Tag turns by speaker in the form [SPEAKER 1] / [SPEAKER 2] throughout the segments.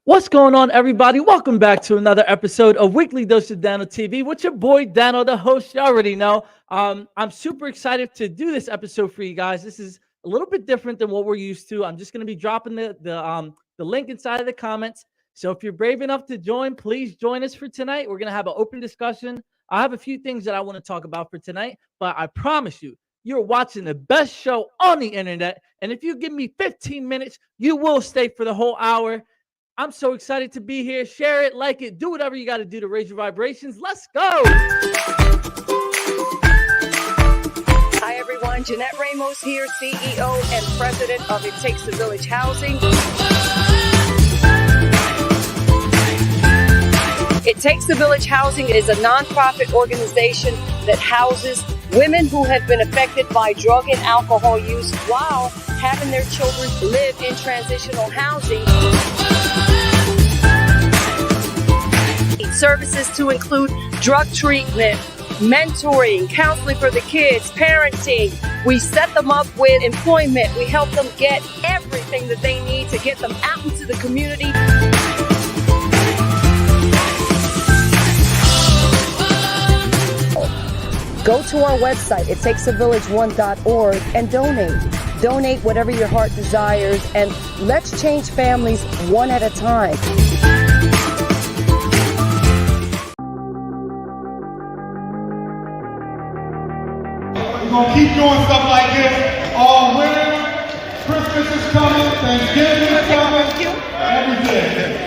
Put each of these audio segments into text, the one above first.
[SPEAKER 1] What's going on, everybody? Welcome back to another episode of Weekly Dose of Dano TV with your boy Dano, the host. You already know. I'm super excited to do this episode for you guys. This is a little bit different than what we're used to. I'm just going to be dropping the link inside of the comments. So if you're brave enough to join, please join us for tonight. We're going to have an open discussion. I have a few things that I want to talk about for tonight, but I promise you, you're watching the best show on the internet. And if you give me 15 minutes, you will stay for the whole hour. I'm so excited to be here. Share it, like it, do whatever you got to do to raise your vibrations. Let's go.
[SPEAKER 2] Hi, everyone. Jeanette Ramos here, CEO and President of It Takes a Village Housing. It Takes a Village Housing is a nonprofit organization that houses women who have been affected by drug and alcohol use while having their children live in transitional housing. Services to include drug treatment, mentoring, counseling for the kids, parenting. We set them up with employment. We help them get everything that they need to get them out into the community. Go to our website, ittakesavillage1.org, and donate. Donate whatever your heart desires, and let's change families one at a time.
[SPEAKER 3] We're going to keep doing stuff like this all winter. Christmas is coming, Thanksgiving is coming, everything.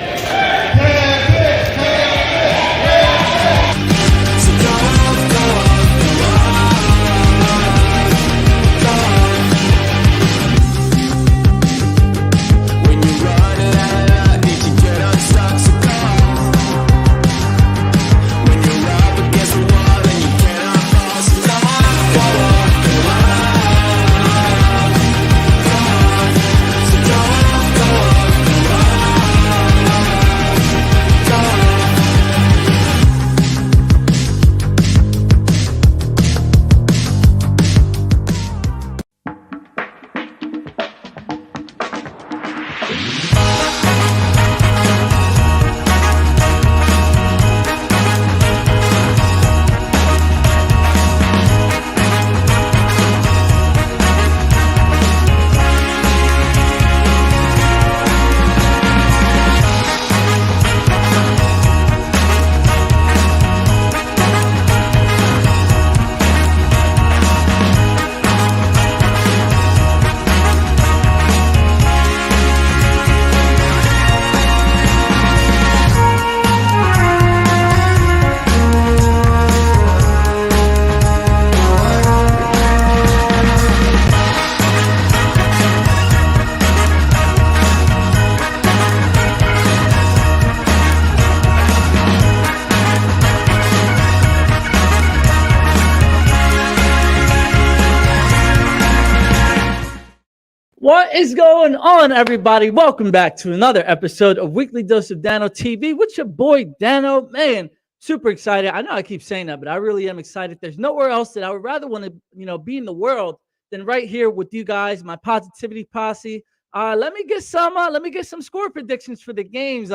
[SPEAKER 1] What is going on, everybody? Welcome back to another episode of Weekly Dose of Dano TV with your boy Dano. Man, super excited. I know I keep saying that, but I really am excited. There's nowhere else that I would rather want to, be in the world than right here with you guys, my positivity posse. Let me get some score predictions for the games.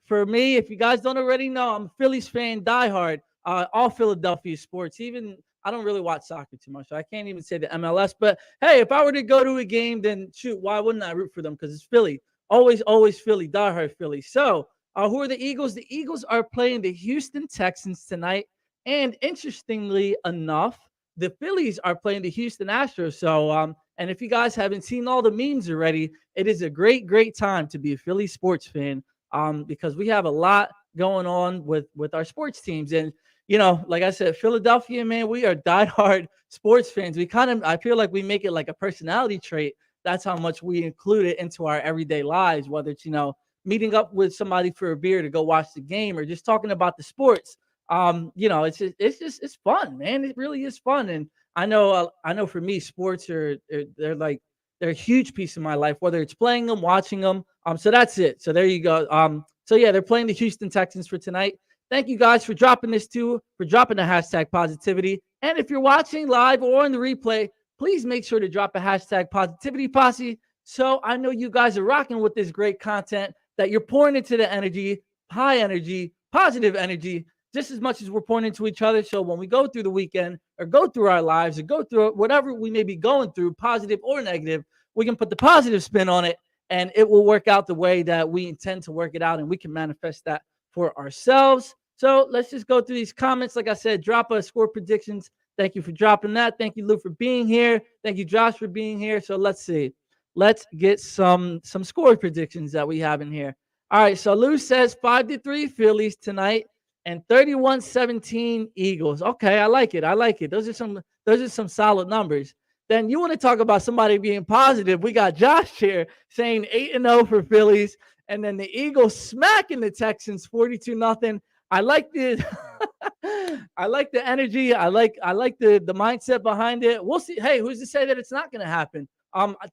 [SPEAKER 1] For me, if you guys don't already know, I'm a Phillies fan, diehard. All Philadelphia sports, even I don't really watch soccer too much, so I can't even say the MLS. But hey, if I were to go to a game, then shoot, why wouldn't I root for them? Because it's Philly. Always Philly, diehard Philly. So who are the Eagles? The Eagles are playing the Houston Texans tonight. And interestingly enough, the Phillies are playing the Houston Astros. So, and if you guys haven't seen all the memes already, it is a great time to be a Philly sports fan, because we have a lot going on with our sports teams. And like I said, Philadelphia, man, we are diehard sports fans. I feel like we make it like a personality trait. That's how much we include it into our everyday lives, whether it's, meeting up with somebody for a beer to go watch the game or just talking about the sports. It's fun, man. It really is fun. And I know for me, sports they're a huge piece of my life, whether it's playing them, watching them. So that's it. So there you go. So yeah, they're playing the Houston Texans for tonight. Thank you guys for dropping this too, for dropping the hashtag positivity. And if you're watching live or on the replay, please make sure to drop a hashtag positivity posse. So I know you guys are rocking with this great content that you're pouring into the energy, high energy, positive energy, just as much as we're pouring into each other. So when we go through the weekend or go through our lives or go through whatever we may be going through, positive or negative, we can put the positive spin on it and it will work out the way that we intend to work it out, and we can manifest that for ourselves. So let's just go through these comments. Like I said, drop us score predictions. Thank you for dropping that. Thank you, Lou, for being here. Thank you, Josh, for being here. So let's see. Let's get some score predictions that we have in here. All right. So Lou says 5-3 Phillies tonight and 31-17 Eagles. Okay, I like it. I like it. Those are some solid numbers. Then you want to talk about somebody being positive. We got Josh here saying 8-0 for Phillies, and then the Eagles smacking the Texans 42-0. I like the I like the energy. I like the mindset behind it. We'll see. Hey, who's to say that it's not going to happen?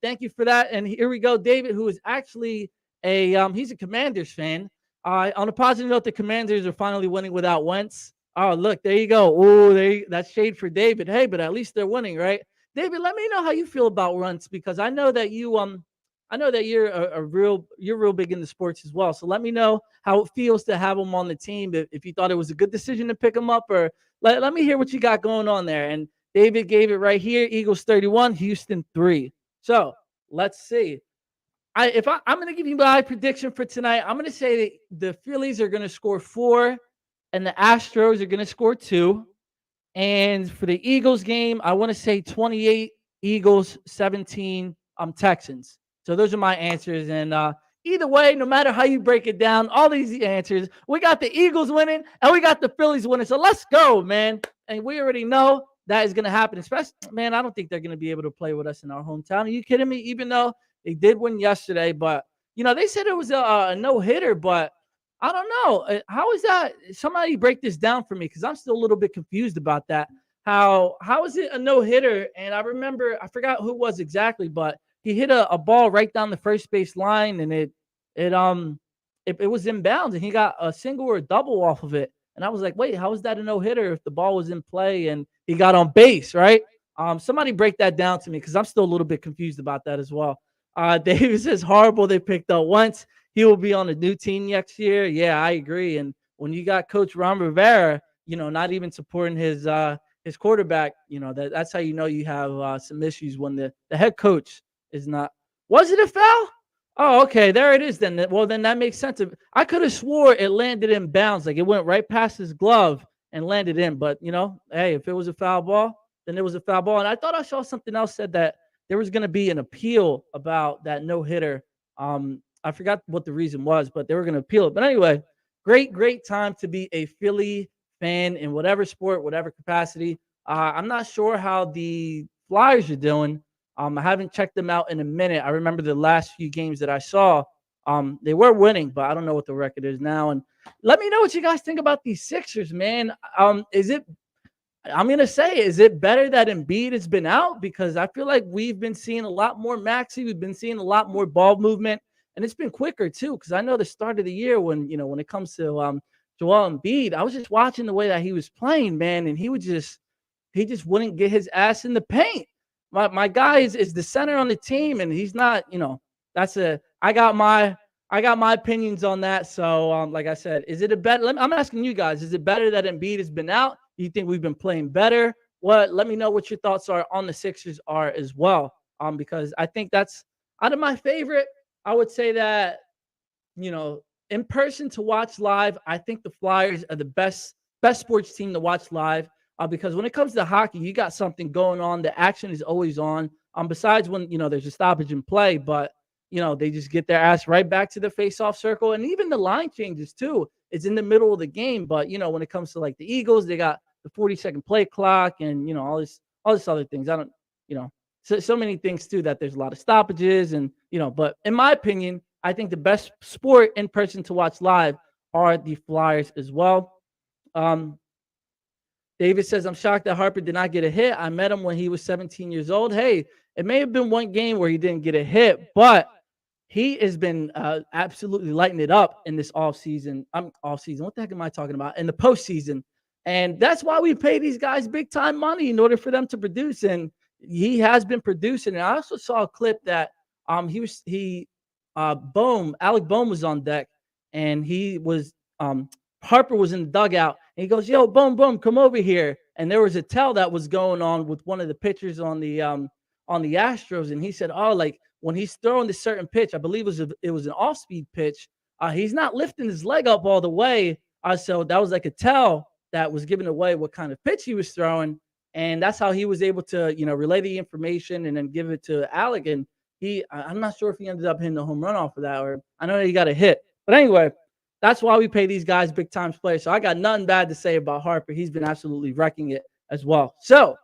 [SPEAKER 1] Thank you for that. And here we go, David, who is actually he's a Commanders fan. On a positive note, the Commanders are finally winning without Wentz. Oh, look, there you go. Oh, that's shade for David. Hey, but at least they're winning, right? David, let me know how you feel about Wentz, because I know that you're real big into sports as well. So let me know how it feels to have him on the team. If you thought it was a good decision to pick him up, or let me hear what you got going on there. And David gave it right here. Eagles 31, Houston 3. So let's see. I'm going to give you my prediction for tonight. I'm going to say that the Phillies are going to score 4 and the Astros are going to score 2. And for the Eagles game, I want to say 28 Eagles, 17 Texans. So those are my answers. And either way, no matter how you break it down, all these answers, we got the Eagles winning and we got the Phillies winning. So let's go, man. And we already know that is going to happen. Especially, man, I don't think they're going to be able to play with us in our hometown. Are you kidding me? Even though they did win yesterday, but they said it was a no-hitter, but I don't know. How is that? Somebody break this down for me, because I'm still a little bit confused about that. How is it a no-hitter? And I forgot who it was exactly, but he hit a ball right down the first base line, and it was inbounds, and he got a single or a double off of it. And I was like, wait, how is that a no-hitter if the ball was in play and he got on base, right? Somebody break that down to me, because I'm still a little bit confused about that as well. David says horrible they picked up once. He will be on a new team next year. Yeah, I agree. And when you got Coach Ron Rivera, not even supporting his quarterback, that's how you have some issues when the head coach is not. Was it a foul? Oh, okay. There it is then. Well, then that makes sense. I could have swore it landed in bounds. Like it went right past his glove and landed in. But, hey, if it was a foul ball, then it was a foul ball. And I thought I saw something else said that there was going to be an appeal about that no-hitter. I forgot what the reason was, but they were going to appeal it. But anyway, great time to be a Philly fan in whatever sport, whatever capacity. I'm not sure how the Flyers are doing. I haven't checked them out in a minute. I remember the last few games that I saw. They were winning, but I don't know what the record is now. And let me know what you guys think about these Sixers, man. I'm going to say, is it better that Embiid has been out? Because I feel like we've been seeing a lot more Maxey. We've been seeing a lot more ball movement. And it's been quicker, too, because I know the start of the year when it comes to Joel Embiid, I was just watching the way that he was playing, man, and he just wouldn't get his ass in the paint. My guy is the center on the team, and he's not, I got my opinions on that. So, like I said, is it a better? I'm asking you guys, is it better that Embiid has been out? Do you think we've been playing better? Let me know what your thoughts are on the Sixers are as well. Because I think that's out of my favorite. I would say that, in person to watch live, I think the Flyers are the best sports team to watch live. Because when it comes to hockey, you got something going on. The action is always on. Besides when, there's a stoppage in play, but, they just get their ass right back to the face-off circle. And even the line changes too. It's in the middle of the game. But, when it comes to like the Eagles, they got the 40-second play clock and, all this other things. I don't, so many things too, that there's a lot of stoppages and, but in my opinion, I think the best sport in person to watch live are the Flyers as well. David says, I'm shocked that Harper did not get a hit. I met him when he was 17 years old. Hey, it may have been one game where he didn't get a hit, but he has been absolutely lighting it up in this offseason. What the heck am I talking about? In the postseason. And that's why we pay these guys big time money in order for them to produce. And he has been producing. And I also saw a clip that he Alec Bohm was on deck, and he was Harper was in the dugout, and he goes, "Yo, Bohm, come over here." And there was a tell that was going on with one of the pitchers on the Astros, and he said, "Oh, like when he's throwing this certain pitch, I believe it was an off speed pitch. He's not lifting his leg up all the way. So that was like a tell that was giving away what kind of pitch he was throwing." And that's how he was able to, relay the information and then give it to Alec. And I'm not sure if he ended up hitting the home run off of that, or I know he got a hit. But anyway, that's why we pay these guys big time players. So I got nothing bad to say about Harper. He's been absolutely wrecking it as well. So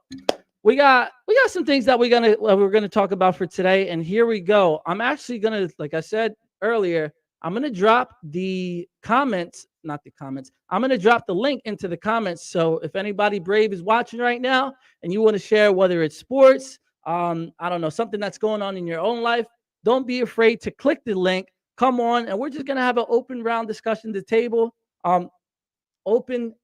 [SPEAKER 1] we got some things that we're gonna talk about for today, and here we go. I'm actually gonna, like I said earlier, I'm gonna drop the comments, not the comments. I'm gonna drop the link into the comments. So if anybody brave is watching right now and you want to share, whether it's sports, I don't know, something that's going on in your own life, don't be afraid to click the link. Come on, and we're just gonna have an open round discussion at the table. Open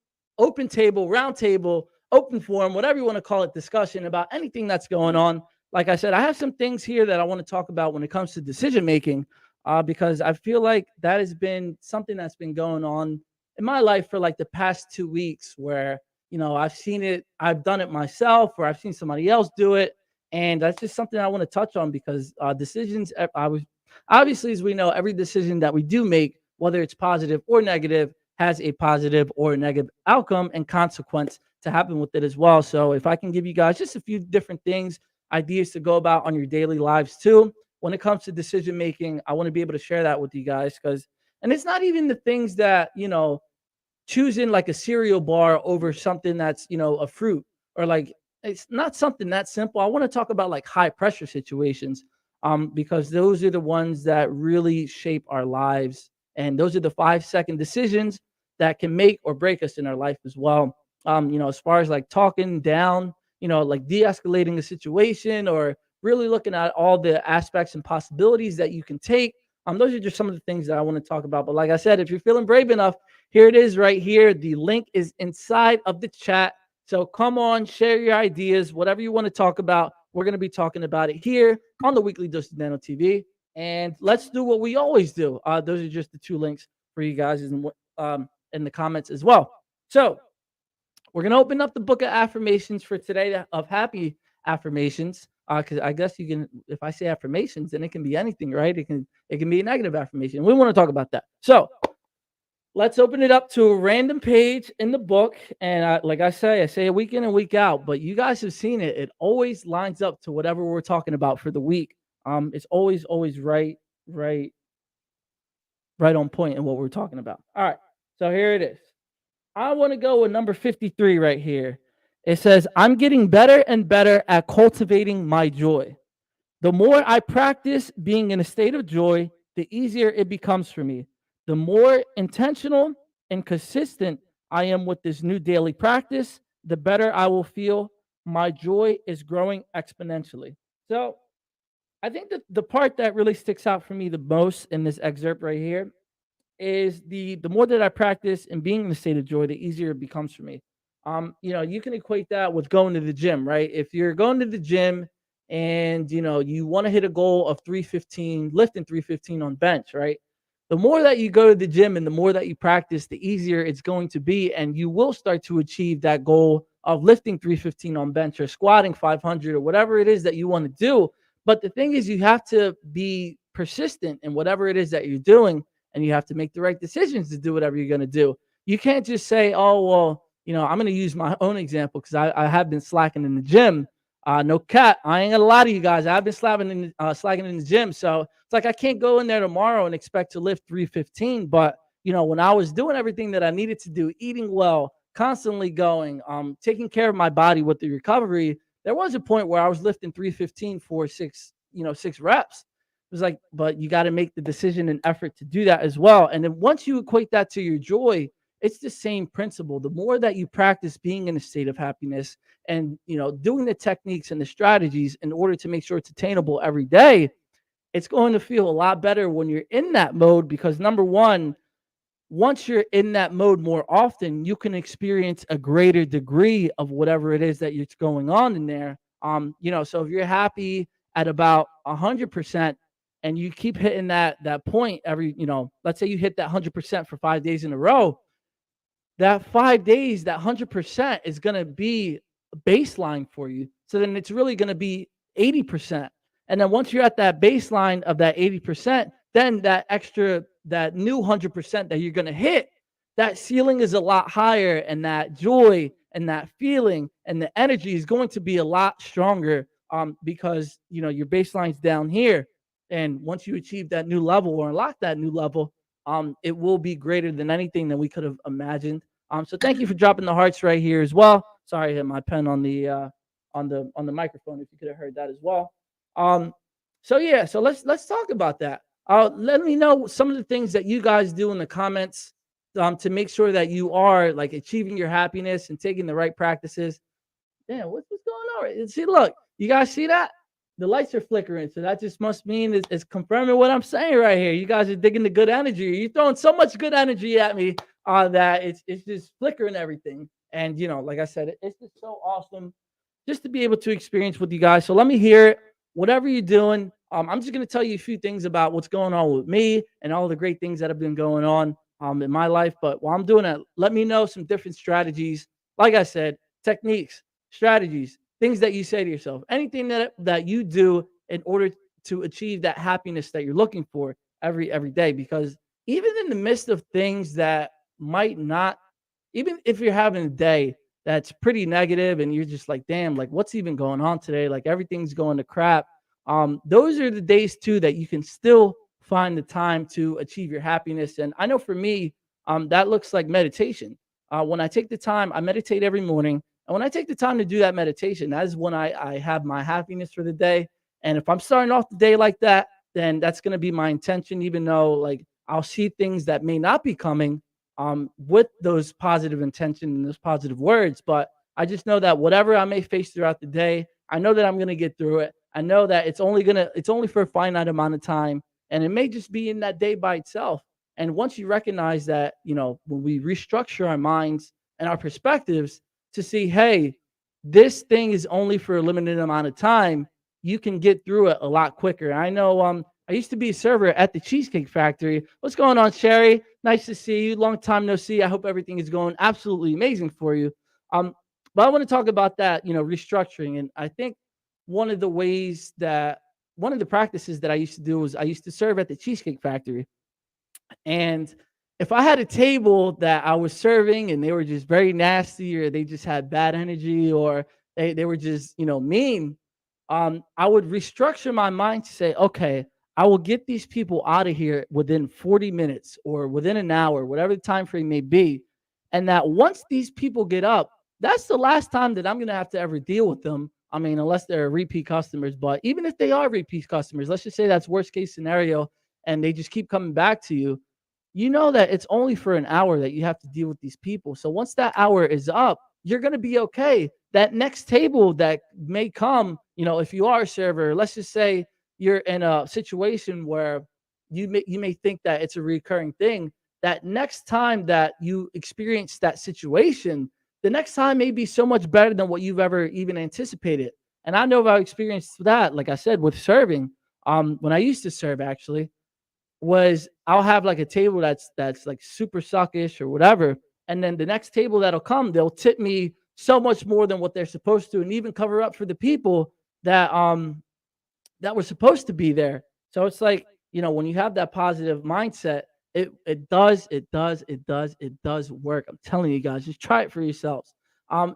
[SPEAKER 1] table, round table, open forum, whatever you want to call it, discussion about anything that's going on. Like I said, I have some things here that I want to talk about when it comes to decision making, because I feel like that has been something that's been going on in my life for like the past 2 weeks, where I've seen it, I've done it myself, or I've seen somebody else do it, and that's just something I want to touch on because decisions. Obviously, as we know, every decision that we do make, whether it's positive or negative, has a positive or negative outcome and consequence to happen with it as well. So if I can give you guys just a few different things, ideas to go about on your daily lives too, when it comes to decision making, I want to be able to share that with you guys, and it's not even the things that, choosing like a cereal bar over something that's, a fruit, or like, it's not something that simple. I want to talk about like high pressure situations, because those are the ones that really shape our lives. And those are the 5-second decisions that can make or break us in our life as well. As far as like talking down, like de-escalating the situation, or really looking at all the aspects and possibilities that you can take. Those are just some of the things that I want to talk about. But like I said, if you're feeling brave enough, here it is right here. The link is inside of the chat. So come on, share your ideas, whatever you want to talk about. We're going to be talking about it here on the Weekly Dose of Dano TV. And let's do what we always do. Those are just the 2 links for you guys in the comments as well. So we're going to open up the book of affirmations for today, of happy affirmations. Because I guess you can, if I say affirmations, then it can be anything, right? It can be a negative affirmation. We want to talk about that. So let's open it up to a random page in the book. And like I say it week in and week out, but you guys have seen it. It always lines up to whatever we're talking about for the week. It's always right on point in what we're talking about. All right. So here it is. I want to go with number 53 right here. It says, I'm getting better and better at cultivating my joy. The more I practice being in a state of joy, the easier it becomes for me. The more intentional and consistent I am with this new daily practice, the better I will feel. My joy is growing exponentially. So I think that the part that really sticks out for me the most in this excerpt right here is the more that I practice and being in a state of joy, the easier it becomes for me. You can equate that with going to the gym, right? If you're going to the gym and you want to hit a goal of 315, lifting 315 on bench, right? The more that you go to the gym and the more that you practice, the easier it's going to be, and you will start to achieve that goal of lifting 315 on bench, or squatting 500, or whatever it is that you want to do. But the thing is, you have to be persistent in whatever it is that you're doing, and you have to make the right decisions to do whatever you're going to do. You can't just say, oh, well, I'm going to use my own example, because I have been slacking in the gym. No cat. I ain't gonna lie to you guys. I've been slacking in the gym. So it's like I can't go in there tomorrow and expect to lift 315. But when I was doing everything that I needed to do, eating well, constantly going, taking care of my body with the recovery, there was a point where I was lifting 315 for 6 reps. It was like, but you got to make the decision and effort to do that as well. And then once you equate that to your joy, it's the same principle. The more that you practice being in a state of happiness and, doing the techniques and the strategies in order to make sure it's attainable every day, it's going to feel a lot better when you're in that mode, because number one, once you're in that mode more often, you can experience a greater degree of whatever it is that it's going on in there. So if you're happy at about 100%, and you keep hitting that point every, let's say you hit that 100% for 5 days in a row, that 5 days, that 100% is going to be a baseline for you. So then it's really going to be 80%. And then once you're at that baseline of that 80%, then that new 100% that you're going to hit, that ceiling is a lot higher, and that joy and that feeling and the energy is going to be a lot stronger, because your baseline's down here. And once you achieve that new level or unlock that new level, it will be greater than anything that we could have imagined. So thank you for dropping the hearts right here as well. Sorry, I hit my pen on the microphone. If you could have heard that as well. Um, so yeah, so let's talk about that. Let me know some of the things that you guys do in the comments, to make sure that you are like achieving your happiness and taking the right practices. Damn, what's going on? See, look, you guys see that? The lights are flickering, so that just must mean it's confirming what I'm saying right here. You guys are digging the good energy. You're throwing so much good energy at me, that it's just flickering everything. And like I said, it's just so awesome just to be able to experience with you guys. So let me hear it. Whatever you're doing, I'm just going to tell you a few things about what's going on with me and all the great things that have been going on in my life. But while I'm doing that, let me know some different strategies. Like I said, techniques, strategies, things that you say to yourself, anything that you do in order to achieve that happiness that you're looking for every day. Because even in the midst of things that might not, even if you're having a day that's pretty negative and you're just like, damn, like what's even going on today? Like everything's going to crap. Those are the days too that you can still find the time to achieve your happiness. And I know for me, that looks like meditation. When I take the time, I meditate every morning. And when I take the time to do that meditation, that is when I have my happiness for the day. And if I'm starting off the day like that, then that's going to be my intention, even though like I'll see things that may not be coming, with those positive intention and those positive words. But I just know that whatever I may face throughout the day, I know that I'm going to get through it. I know that it's only for a finite amount of time, and it may just be in that day by itself. And once you recognize that, when we restructure our minds and our perspectives to see, hey, this thing is only for a limited amount of time, you can get through it a lot quicker. I know I used to be a server at the Cheesecake Factory. What's going on, Sherry? Nice to see you. Long time no see. I hope everything is going absolutely amazing for you. But I want to talk about that, restructuring. And I think one of the practices that I used to do was I used to serve at the Cheesecake Factory. And if I had a table that I was serving and they were just very nasty, or they just had bad energy, or they were just, mean, I would restructure my mind to say, okay, I will get these people out of here within 40 minutes or within an hour, whatever the time frame may be. And that once these people get up, that's the last time that I'm going to have to ever deal with them. I mean, unless they're repeat customers. But even if they are repeat customers, let's just say that's worst case scenario, and they just keep coming back to you, that it's only for an hour that you have to deal with these people. So once that hour is up, you're going to be okay. That next table that may come, if you are a server, let's just say you're in a situation where you may think that it's a recurring thing. That next time that you experience that situation, the next time may be so much better than what you've ever even anticipated. And I know I've experienced that, like I said, with serving. When I used to serve, actually, was I'll have like a table that's like super suckish or whatever, and then the next table that'll come, they'll tip me so much more than what they're supposed to, and even cover up for the people that were supposed to be there. So it's like, when you have that positive mindset, it does work. I'm telling you guys, just try it for yourselves.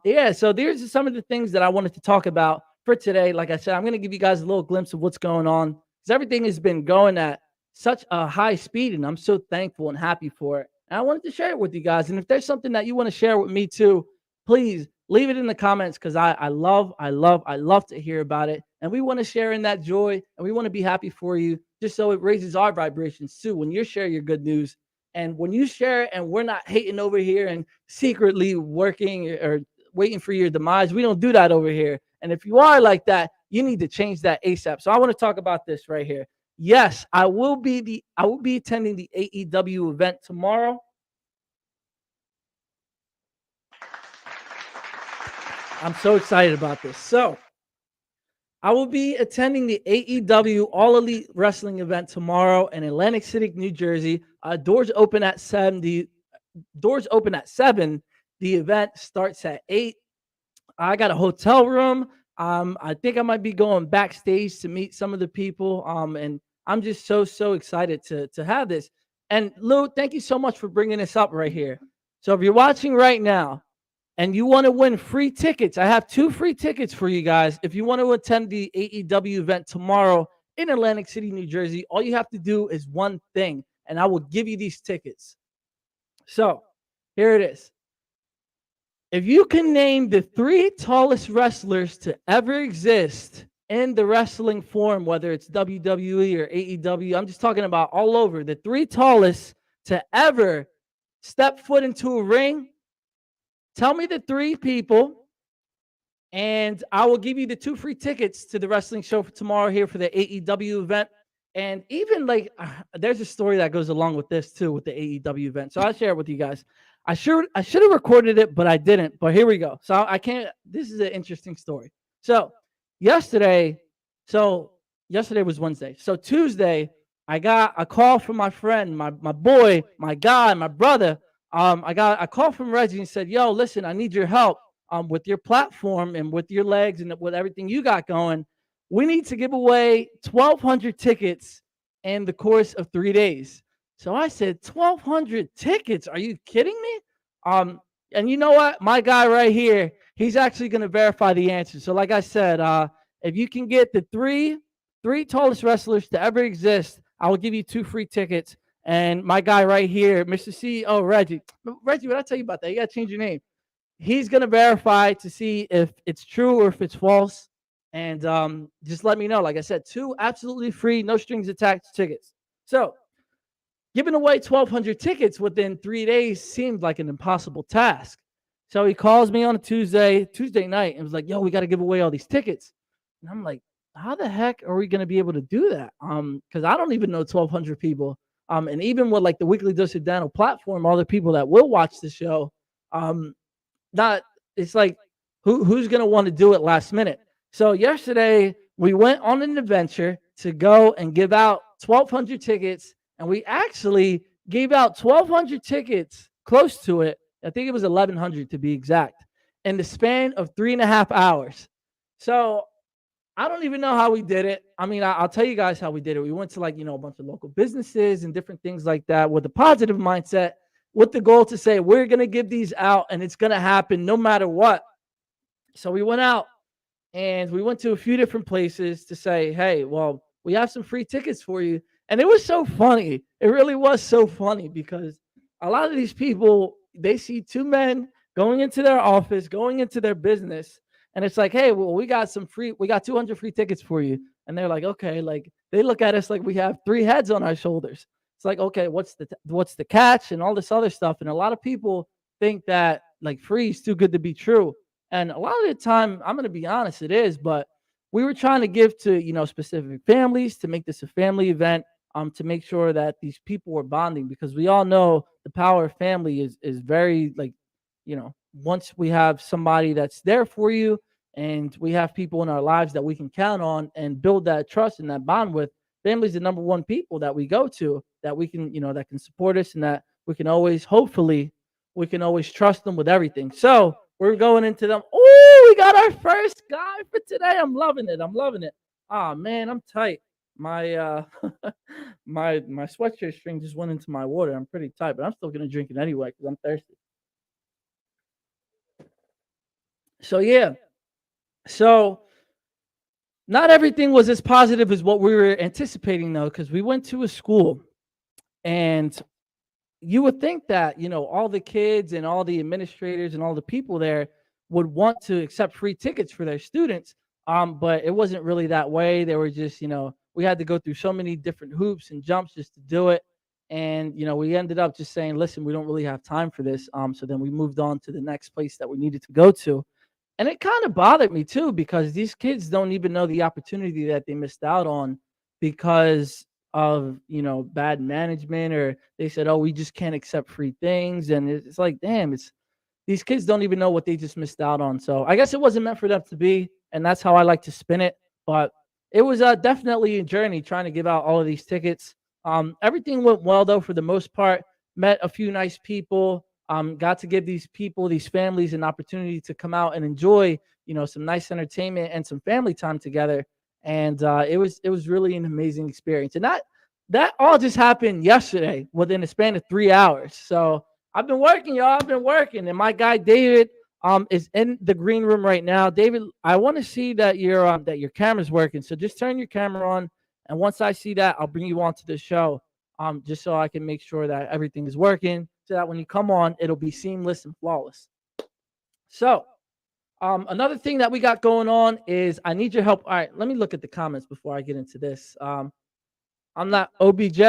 [SPEAKER 1] Yeah, so there's some of the things that I wanted to talk about for today. Like I said, I'm going to give you guys a little glimpse of what's going on, because everything has been going at such a high speed, and I'm so thankful and happy for it. And I wanted to share it with you guys. And if there's something that you want to share with me too, please leave it in the comments, because I love to hear about it. And we want to share in that joy, and we want to be happy for you, just so it raises our vibrations too when you share your good news. And when you share it and we're not hating over here and secretly working or waiting for your demise, we don't do that over here. And if you are like that, you need to change that ASAP. So I want to talk about this right here. Yes, I will be attending the AEW event tomorrow. I'm so excited about this. So I will be attending the AEW All Elite Wrestling event tomorrow in Atlantic City, New Jersey. Doors open at 7. The doors open at 7. The event starts at 8. I got a hotel room. I think I might be going backstage to meet some of the people. And I'm just so excited to have this. And Lou, thank you so much for bringing this up right here. So if you're watching right now and you want to win free tickets, I have 2 free tickets for you guys. If you want to attend the AEW event tomorrow in Atlantic City, New Jersey, all you have to do is one thing, and I will give you these tickets. So here it is. If you can name the 3 tallest wrestlers to ever exist in the wrestling form, whether it's WWE or AEW, I'm just talking about all over, the 3 tallest to ever step foot into a ring, tell me the 3 people, and I will give you the 2 free tickets to the wrestling show for tomorrow here for the AEW event. And even like, there's a story that goes along with this too, with the AEW event. So I'll share it with you guys. I should have recorded it, but I didn't. But here we go. So I can't. This is an interesting story. So yesterday was Wednesday. So Tuesday, I got a call from my friend, my boy, my guy, my brother. I got a call from Reggie and said, "Yo, listen, I need your help with your platform and with your legs and with everything you got going. We need to give away 1,200 tickets in the course of 3 days." So I said, 1,200 tickets? Are you kidding me? And you know what? My guy right here, he's actually going to verify the answer. So like I said, if you can get the three tallest wrestlers to ever exist, I will give you 2 free tickets. And my guy right here, Mr. CEO, Reggie, what did I tell you about that? You got to change your name. He's going to verify to see if it's true or if it's false. And just let me know. Like I said, 2 absolutely free, no strings attached tickets. So giving away 1,200 tickets within 3 days seemed like an impossible task. So he calls me on a Tuesday night, and was like, "Yo, we got to give away all these tickets." And I'm like, "How the heck are we going to be able to do that?" Because I don't even know 1,200 people. And even with like the Weekly Dose of Dano platform, all the people that will watch the show, not it's like who's going to want to do it last minute. So yesterday we went on an adventure to go and give out 1,200 tickets. And we actually gave out 1,200 tickets, close to it. I think it was 1,100 to be exact, in the span of 3.5 hours. So I don't even know how we did it. I mean, I'll tell you guys how we did it. We went to like, a bunch of local businesses and different things like that with a positive mindset, with the goal to say, we're going to give these out and it's going to happen no matter what. So we went out and we went to a few different places to say, hey, well, we have some free tickets for you. And it was so funny. It really was so funny because a lot of these people, they see 2 men going into their office, going into their business. And it's like, hey, well, we got 200 free tickets for you. And they're like, okay, like they look at us like we have 3 heads on our shoulders. It's like, okay, what's the catch and all this other stuff. And a lot of people think that like free is too good to be true. And a lot of the time, I'm going to be honest, it is, but we were trying to give to, specific families to make this a family event, to make sure that these people were bonding, because we all know the power of family is very like, once we have somebody that's there for you and we have people in our lives that we can count on and build that trust and that bond with, family's the number one people that we go to, that we can, that can support us and that we can always, hopefully, we can always trust them with everything. So we're going into them. Oh, we got our first guy for today. I'm loving it. Oh man, I'm tight. My my sweatshirt string just went into my water. I'm pretty tight, but I'm still gonna drink it anyway because I'm thirsty. So yeah. So not everything was as positive as what we were anticipating though, because we went to a school and you would think that, all the kids and all the administrators and all the people there would want to accept free tickets for their students. But it wasn't really that way. They were just, we had to go through so many different hoops and jumps just to do it. And, we ended up just saying, listen, we don't really have time for this. So then we moved on to the next place that we needed to go to. And it kind of bothered me too, because these kids don't even know the opportunity that they missed out on because of, bad management, or they said, oh, we just can't accept free things. And it's like, damn, these kids don't even know what they just missed out on. So I guess it wasn't meant for them to be. And that's how I like to spin it. But it was definitely a journey trying to give out all of these tickets. Everything went well though for the most part. Met a few nice people. Got to give these people, these families, an opportunity to come out and enjoy, some nice entertainment and some family time together. And it was really an amazing experience. And that all just happened yesterday within a span of 3 hours. So I've been working, y'all. I've been working, and my guy David is in the green room right now. David, I want to see that your camera's working. So just turn your camera on, and once I see that, I'll bring you onto the show. Just so I can make sure that everything is working, so that when you come on, it'll be seamless and flawless. So, another thing that we got going on is I need your help. All right, let me look at the comments before I get into this. I'm not OBJ.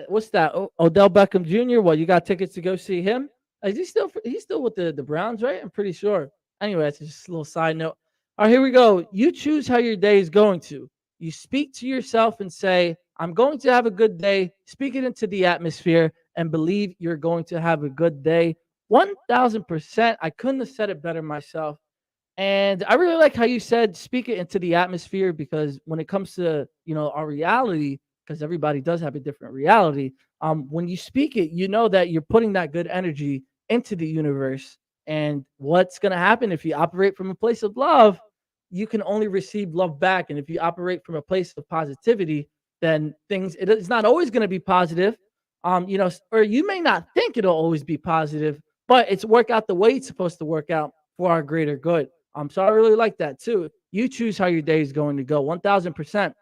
[SPEAKER 1] What's that? Odell Beckham Jr. What, you got tickets to go see him? Is he still? He's still with the Browns, right? I'm pretty sure. Anyway, that's just a little side note. All right, here we go. You choose how your day is going to. You speak to yourself and say, "I'm going to have a good day." Speak it into the atmosphere and believe you're going to have a good day. 1,000%. I couldn't have said it better myself. And I really like how you said speak it into the atmosphere, because when it comes to, our reality, because everybody does have a different reality, when you speak it, you know that you're putting that good energy into the universe. And what's going to happen if you operate from a place of love, you can only receive love back. And if you operate from a place of positivity, then it's not always going to be positive. Or you may not think it'll always be positive, but it's work out the way it's supposed to work out for our greater good. So I really like that too. You choose how your day is going to go, 1,000%.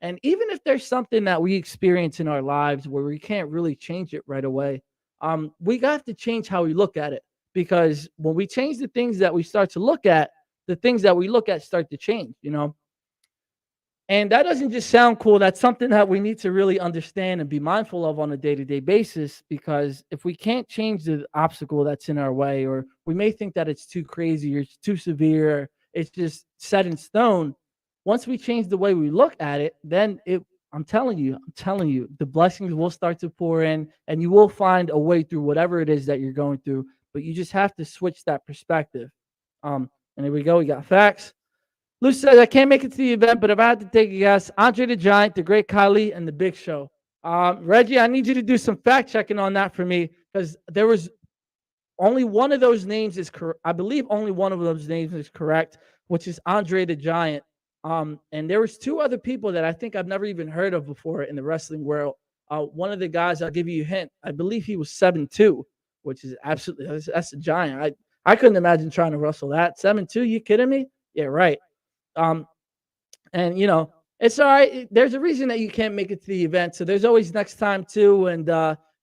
[SPEAKER 1] And even if there's something that we experience in our lives where we can't really change it right away, we got to change how we look at it. Because when we change the things that we start to look at, the things that we look at start to change. And that doesn't just sound cool. That's something that we need to really understand and be mindful of on a day-to-day basis, because if we can't change the obstacle that's in our way, or we may think that it's too crazy or it's too severe, or it's just set in stone, once we change the way we look at it, then I'm telling you, the blessings will start to pour in, and you will find a way through whatever it is that you're going through. But you just have to switch that perspective. And here we go. We got facts. Lucy says, I can't make it to the event, but if I had to take a guess, Andre the Giant, the Great Khali, and the Big Show. Reggie, I need you to do some fact checking on that for me, because there was only one of those names is correct. I believe only one of those names is correct, which is Andre the Giant. And there was two other people that I think I've never even heard of before in the wrestling world. One of the guys, I'll give you a hint. I believe he was 7'2", which is absolutely that's a giant. I couldn't imagine trying to wrestle that 7'2". You kidding me? Yeah, right. Um, and it's all right. There's a reason that you can't make it to the event, so there's always next time too. And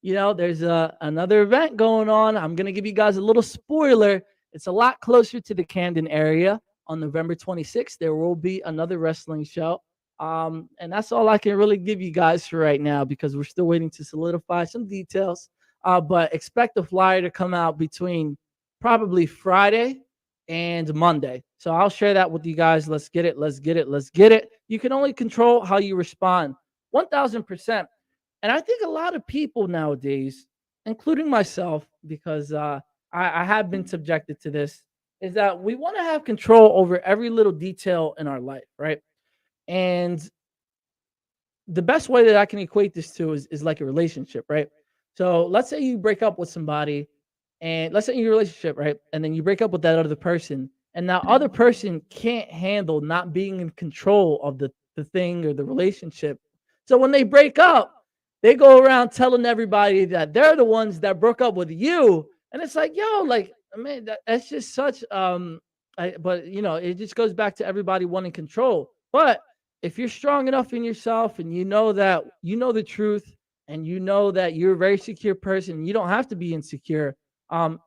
[SPEAKER 1] there's another event going on. I'm gonna give you guys a little spoiler. It's a lot closer to the Camden area. On November 26th, there will be another wrestling show. And that's all I can really give you guys for right now, because we're still waiting to solidify some details. But expect the flyer to come out between probably Friday and Monday. So I'll share that with you guys. Let's get it. Let's get it. Let's get it. You can only control how you respond. 1,000%. And I think a lot of people nowadays, including myself, because I have been subjected to this, is that we want to have control over every little detail in our life, right? And the best way that I can equate this to is like a relationship, right? So let's say you break up with somebody, and let's say you're in a relationship, right? And then you break up with that other person, and that other person can't handle not being in control of the thing or the relationship. So when they break up, they go around telling everybody that they're the ones that broke up with you. And it's like, yo, like, man, that's just such but it just goes back to everybody wanting control. But if you're strong enough in yourself, and you know that you know the truth, and you know that you're a very secure person, you don't have to be insecure.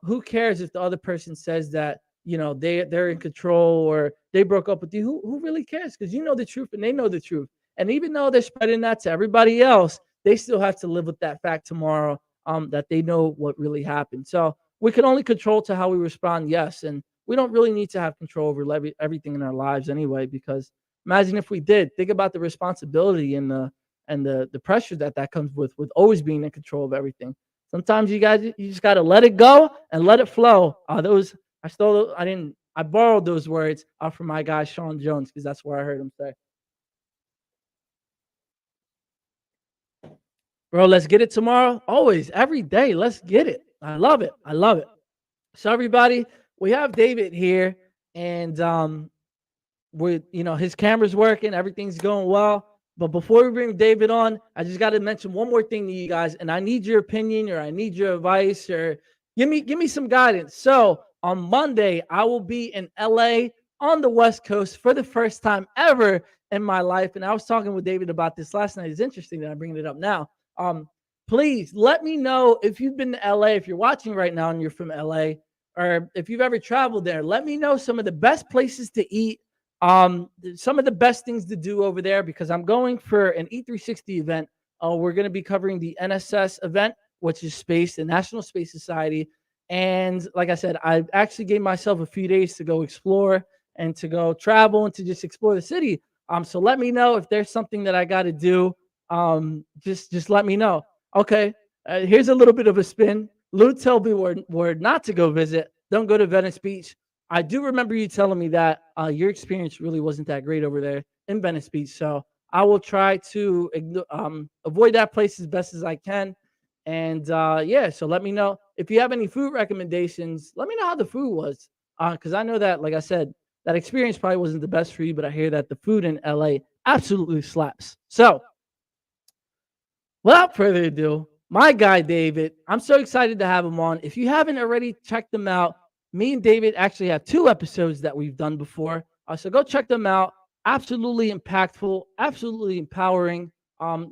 [SPEAKER 1] Who cares if the other person says that they're in control, or they broke up with you? Who really cares? Because you know the truth, and they know the truth. And even though they're spreading that to everybody else, they still have to live with that fact tomorrow, that they know what really happened. So we can only control to how we respond, yes. And we don't really need to have control over everything in our lives anyway, because imagine if we did. Think about the responsibility and the pressure that comes with always being in control of everything. Sometimes you just got to let it go and let it flow. I borrowed those words from my guy Sean Jones, because that's where I heard him say. Bro, let's get it tomorrow. Always, every day. Let's get it. I love it. I love it. So everybody, we have David here, and his camera's working, everything's going well. But before we bring David on, I just got to mention one more thing to you guys, and I need your opinion, or I need your advice, or give me some guidance. So on Monday, I will be in LA on the West Coast for the first time ever in my life. And I was talking with David about this last night. It's interesting that I'm bringing it up now. Please let me know if you've been to LA, if you're watching right now and you're from LA, or if you've ever traveled there. Let me know some of the best places to eat, some of the best things to do over there, because I'm going for an E37 event. We're going to be covering the NSS event, which is space, the National Space Society. And like I said, I actually gave myself a few days to go explore and to go travel and to just explore the city. So let me know if there's something that I got to do. Just let me know. Okay. Here's a little bit of a spin. Lou told me where not to go visit. Don't go to Venice Beach. I do remember you telling me that your experience really wasn't that great over there in Venice Beach. So I will try to avoid that place as best as I can. And yeah, so let me know if you have any food recommendations. Let me know how the food was, because I know that, like I said, that experience probably wasn't the best for you, but I hear that the food in LA absolutely slaps. So without further ado, my guy David, I'm so excited to have him on. If you haven't already checked them out, me and David actually have 2 episodes that we've done before. So go check them out. Absolutely impactful, absolutely empowering.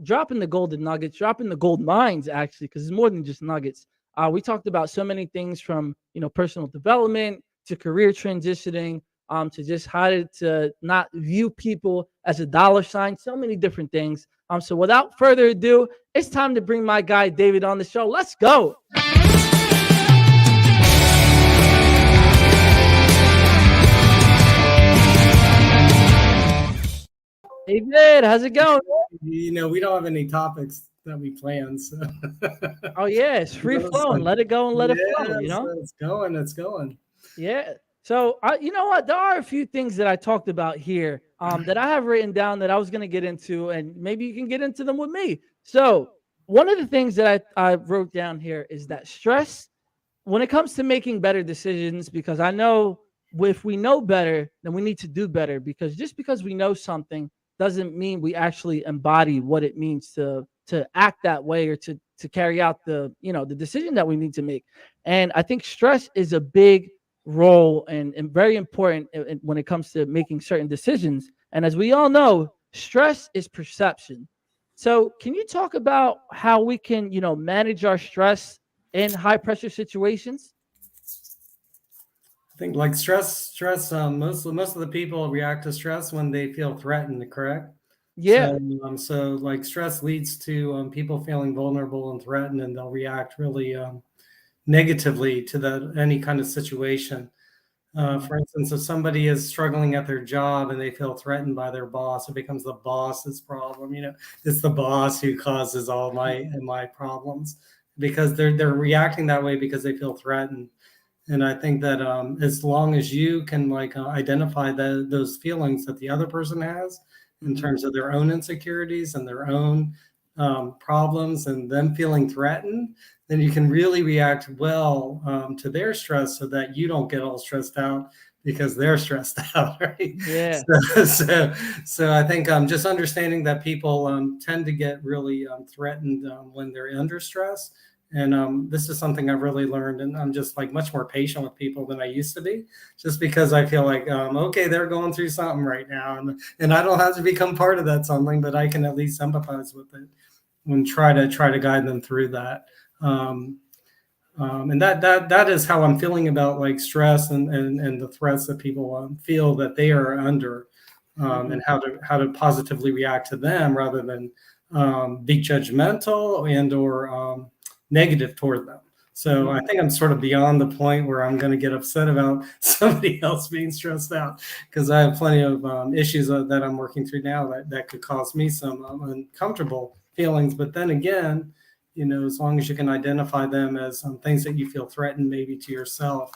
[SPEAKER 1] Dropping the golden nuggets, dropping the gold mines, actually, because it's more than just nuggets. We talked about so many things, from personal development to career transitioning, to just how to not view people as a dollar sign. So many different things. So without further ado, it's time to bring my guy David on the show. Let's go. David, how's it going?
[SPEAKER 4] We don't have any topics that we plan, so.
[SPEAKER 1] Oh yeah, it's free flowing. Let it go and let it flow.
[SPEAKER 4] It's going.
[SPEAKER 1] Yeah. So you know what? There are a few things that I talked about here that I have written down that I was going to get into, and maybe you can get into them with me. So one of the things that I wrote down here is that stress, when it comes to making better decisions, because I know if we know better, then we need to do better, because just because we know something doesn't mean we actually embody what it means to act that way, or to carry out the decision that we need to make. And I think stress is a big role and very important when it comes to making certain decisions. And as we all know, stress is perception. So can you talk about how we can manage our stress in high pressure situations?
[SPEAKER 4] I think like stress. Most of the people react to stress when they feel threatened. Correct.
[SPEAKER 1] Yeah.
[SPEAKER 4] So like stress leads to people feeling vulnerable and threatened, and they'll react really negatively to any kind of situation. For instance, if somebody is struggling at their job and they feel threatened by their boss, it becomes the boss's problem. It's the boss who causes all my problems, because they're reacting that way because they feel threatened. And I think that as long as you can identify those feelings that the other person has in terms of their own insecurities and their own problems, and them feeling threatened, then you can really react well to their stress, so that you don't get all stressed out because they're stressed out, right?
[SPEAKER 1] Yeah.
[SPEAKER 4] So I think just understanding that people tend to get really threatened when they're under stress. And this is something I've really learned, and I'm just much more patient with people than I used to be, just because I feel like, okay, they're going through something right now, and I don't have to become part of that something, but I can at least empathize with it and try to guide them through that. And that is how I'm feeling about stress and the threats that people feel that they are under, and how to positively react to them, rather than be judgmental or negative toward them. So I think I'm sort of beyond the point where I'm going to get upset about somebody else being stressed out, because I have plenty of issues that I'm working through now that could cause me some uncomfortable feelings. But then again, as long as you can identify them as things that you feel threatened maybe to yourself,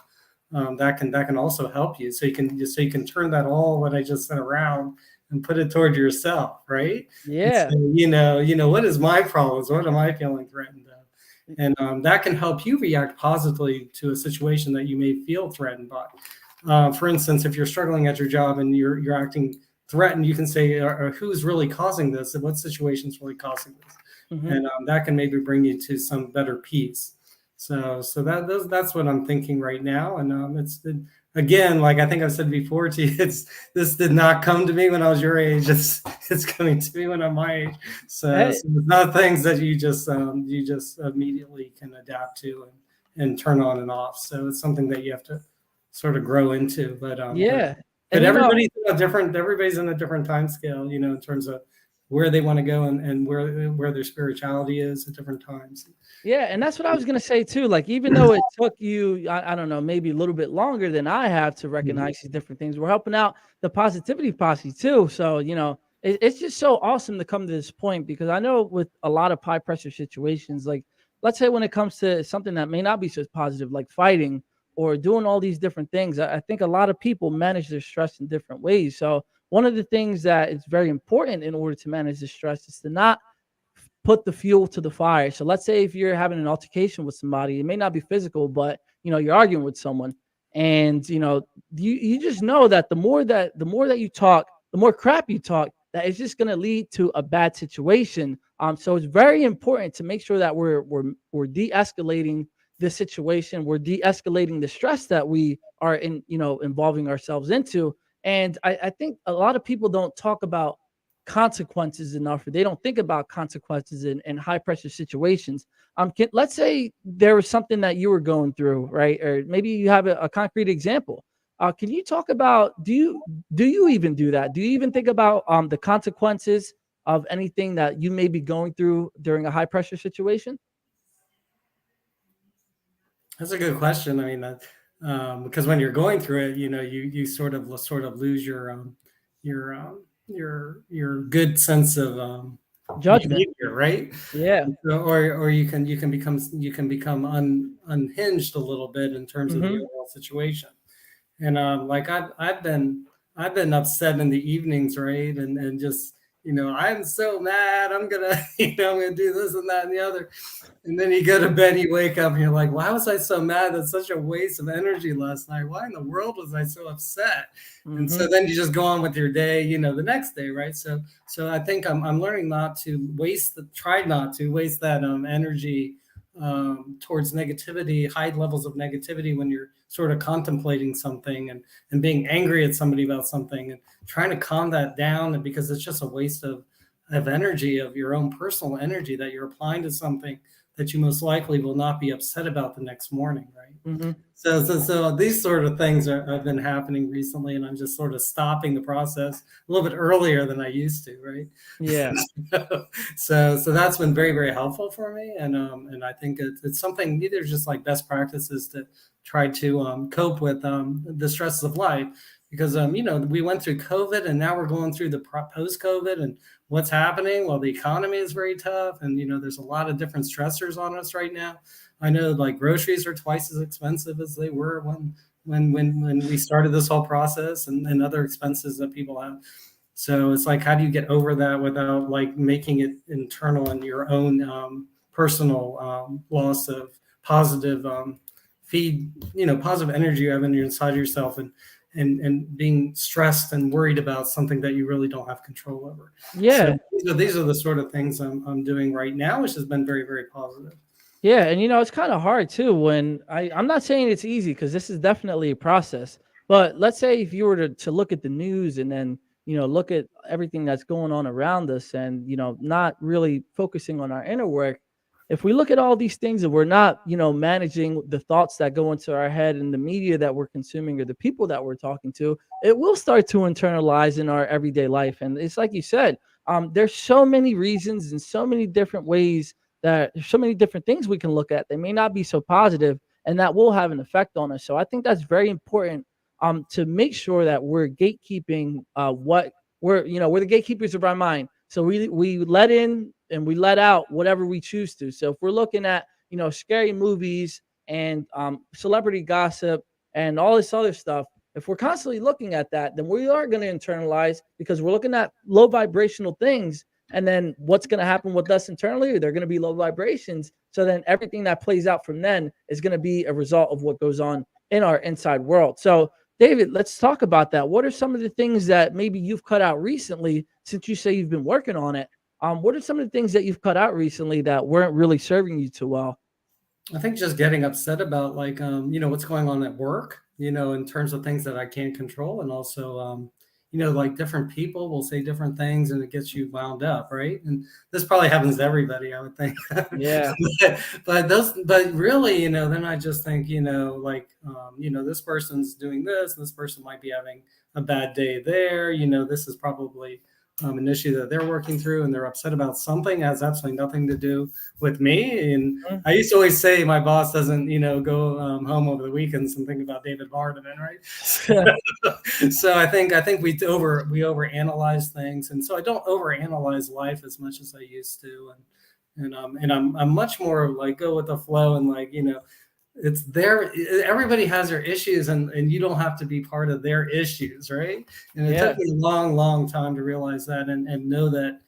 [SPEAKER 4] that can also help you. So you can turn that all what I just said around and put it toward yourself, right? And
[SPEAKER 1] Yeah.
[SPEAKER 4] so, what is my problems? What am I feeling threatened of? And that can help you react positively to a situation that you may feel threatened by. For instance, if you're struggling at your job and you're acting threatened, you can say, who's really causing this, and what situation is really causing this, and that can maybe bring you to some better peace. So that's what I'm thinking right now, and again, like I think I've said before to you, this did not come to me when I was your age. It's coming to me when I'm my age. So it's not things that you just immediately can adapt to and turn on and off. So it's something that you have to sort of grow into. But
[SPEAKER 1] Yeah.
[SPEAKER 4] but everybody's in a different time scale, in terms of where they want to go and where their spirituality is at different times.
[SPEAKER 1] Yeah, and that's what I was gonna say too. Like, even though it took you, I don't know, maybe a little bit longer than I have to recognize these different things, we're helping out the positivity posse too. So, it's just so awesome to come to this point, because I know with a lot of high pressure situations, like let's say when it comes to something that may not be so positive, like fighting or doing all these different things, I think a lot of people manage their stress in different ways. So one of the things that is very important in order to manage the stress is to not put the fuel to the fire. So let's say if you're having an altercation with somebody, it may not be physical, but you're arguing with someone, and you just know that the more that you talk, the more crap you talk, that it's just going to lead to a bad situation. So it's very important to make sure that we're de-escalating this situation. We're de-escalating the stress that we are involving ourselves into. And I think a lot of people don't talk about consequences enough, or they don't think about consequences in high pressure situations. Let's say there was something that you were going through, right? Or maybe you have a concrete example. Can you talk about, do you even do that? Do you even think about the consequences of anything that you may be going through during a high pressure situation?
[SPEAKER 4] That's a good question. I mean, because when you're going through it, you sort of lose your your good sense of
[SPEAKER 1] Judgment.
[SPEAKER 4] behavior, right?
[SPEAKER 1] Yeah.
[SPEAKER 4] Or you can become unhinged a little bit in terms of the
[SPEAKER 1] Hmm.
[SPEAKER 4] overall situation. And like I've been upset in the evenings, right? And just I'm so mad. I'm gonna I'm gonna do this and that and the other. And then you go to bed, you wake up, and you're like, why was I so mad? That's such a waste of energy last night. Why in the world was I so upset? And
[SPEAKER 1] Hmm.
[SPEAKER 4] so then you just go on with your day, the next day, right? So I think I'm learning try not to waste that energy towards negativity, high levels of negativity when you're sort of contemplating something and being angry at somebody about something and trying to calm that down, and because it's just a waste of energy, of your own personal energy that you're applying to something that you most likely will not be upset about the next morning, right?
[SPEAKER 1] Hmm.
[SPEAKER 4] So these sort of things have been happening recently, and I'm just sort of stopping the process a little bit earlier than I used to, right?
[SPEAKER 1] Yeah.
[SPEAKER 4] So that's been very, very helpful for me, and I think it's something. These are just like best practices to try to cope with the stresses of life, because we went through COVID, and now we're going through the post COVID, and what's happening. Well, the economy is very tough, and there's a lot of different stressors on us right now. I know, like, groceries are twice as expensive as they were when we started this whole process, and other expenses that people have. So it's like, how do you get over that without like making it internal and your own personal loss of positive positive energy you have inside yourself, and being stressed and worried about something that you really don't have control over. So
[SPEAKER 1] Yeah.
[SPEAKER 4] these are the sort of things I'm doing right now, which has been very, very positive.
[SPEAKER 1] Yeah, and it's kind of hard too when I'm not saying it's easy, because this is definitely a process. But let's say if you were to look at the news, and then look at everything that's going on around us, and not really focusing on our inner work. If we look at all these things and we're not managing the thoughts that go into our head, and the media that we're consuming, or the people that we're talking to, it will start to internalize in our everyday life. And it's like you said, there's so many reasons and so many different ways, that there's so many different things we can look at. They may not be so positive, and that will have an effect on us. So I think that's very important, to make sure that we're gatekeeping what we're the gatekeepers of our mind. So we let in and we let out whatever we choose to. So if we're looking at scary movies and celebrity gossip and all this other stuff, if we're constantly looking at that, then we are going to internalize because we're looking at low vibrational things. And then what's going to happen with us internally? They're going to be low vibrations. So then everything that plays out from then is going to be a result of what goes on in our inside world. So, David, let's talk about that. What are some of the things that maybe you've cut out recently since you say you've been working on it? What are some of the things that you've cut out recently that weren't really serving you too well?
[SPEAKER 4] I think just getting upset about like what's going on at work, in terms of things that I can't control, and also like different people will say different things and it gets you wound up, right? And this probably happens to everybody, I would think.
[SPEAKER 1] Yeah.
[SPEAKER 4] but really, then I just think, this person's doing this person might be having a bad day there, this is probably an issue that they're working through and they're upset about something has absolutely nothing to do with me. And I used to always say my boss doesn't, go home over the weekends and think about David Vardaman, right? So I think we overanalyze things, and so I don't overanalyze life as much as I used to, and I'm much more like go with the flow and like it's there. Everybody has their issues, and you don't have to be part of their issues, right? And it took me a long time to realize that and know that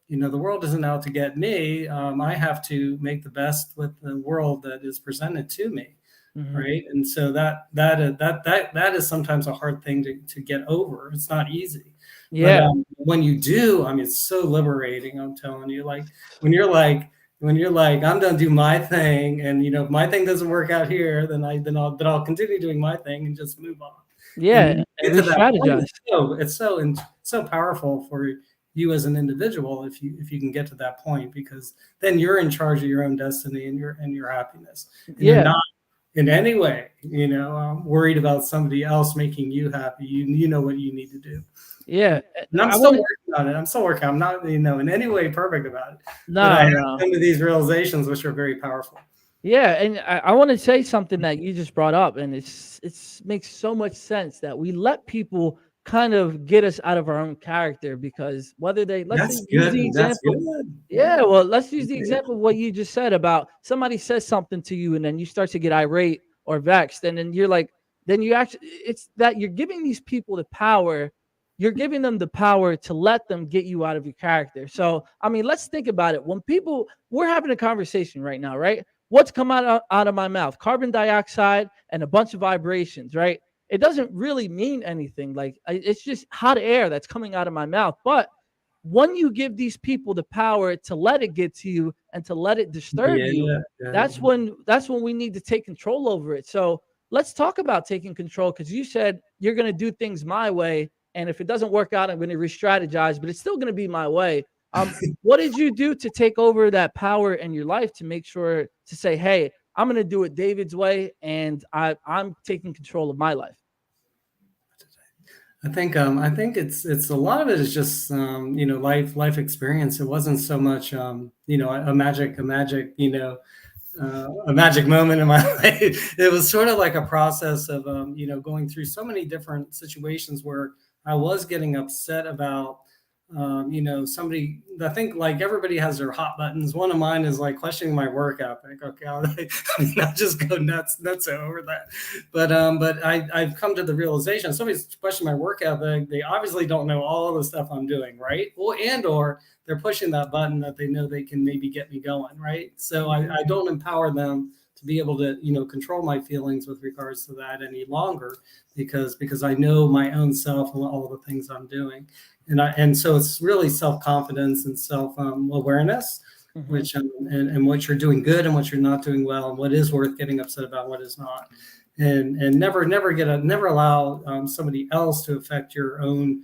[SPEAKER 4] the world isn't out to get me. I have to make the best with the world that is presented to me, right? And so that is sometimes a hard thing to get over. It's not easy.
[SPEAKER 1] Yeah.
[SPEAKER 4] But when you do, I mean, it's so liberating. I'm telling you, like when you're like, I'm gonna do my thing, and if my thing doesn't work out here, then I'll continue doing my thing and just move on.
[SPEAKER 1] Yeah, and re-strategize.
[SPEAKER 4] It's so powerful for you as an individual if you can get to that point, because then you're in charge of your own destiny and your happiness. And you're not in any way, worried about somebody else making you happy. You know what you need to do.
[SPEAKER 1] Yeah,
[SPEAKER 4] and I'm still working on it. I'm not, in any way perfect about it.
[SPEAKER 1] No,
[SPEAKER 4] but I have come to these realizations, which are very powerful.
[SPEAKER 1] Yeah, and I want to say something that you just brought up, and it makes so much sense that we let people kind of get us out of our own character, because whether they let's use the example. Yeah, well, let's use the example of what you just said about somebody says something to you, and then you start to get irate or vexed, and then you're like, it's that you're giving these people the power. You're giving them the power to let them get you out of your character. So, I mean, let's think about it. When we're having a conversation right now, right? What's come out of my mouth? Carbon dioxide and a bunch of vibrations, right? It doesn't really mean anything. Like, it's just hot air that's coming out of my mouth. But when you give these people the power to let it get to you and to let it disturb you, that's when we need to take control over it. So let's talk about taking control, because you said you're going to do things my way. And if it doesn't work out, I'm going to re-strategize, but it's still going to be my way. What did you do to take over that power in your life to make sure to say, hey, I'm going to do it David's way, and I'm taking control of my life?
[SPEAKER 4] I think it's a lot of it is just life experience. It wasn't so much a magic moment in my life. It was sort of like a process of going through so many different situations where I was getting upset about somebody. I think like everybody has their hot buttons. One of mine is like questioning my work ethic. Okay, I'll just go nuts over that. But I've come to the realization, if somebody's questioning my work ethic, they obviously don't know all the stuff I'm doing, right? Well, or they're pushing that button that they know they can maybe get me going, right? So I don't empower them to be able to control my feelings with regards to that any longer, because I know my own self and all the things I'm doing. And so it's really self-confidence and self-awareness, which and what you're doing good and what you're not doing well, and what is worth getting upset about, what is not, and never allow somebody else to affect your own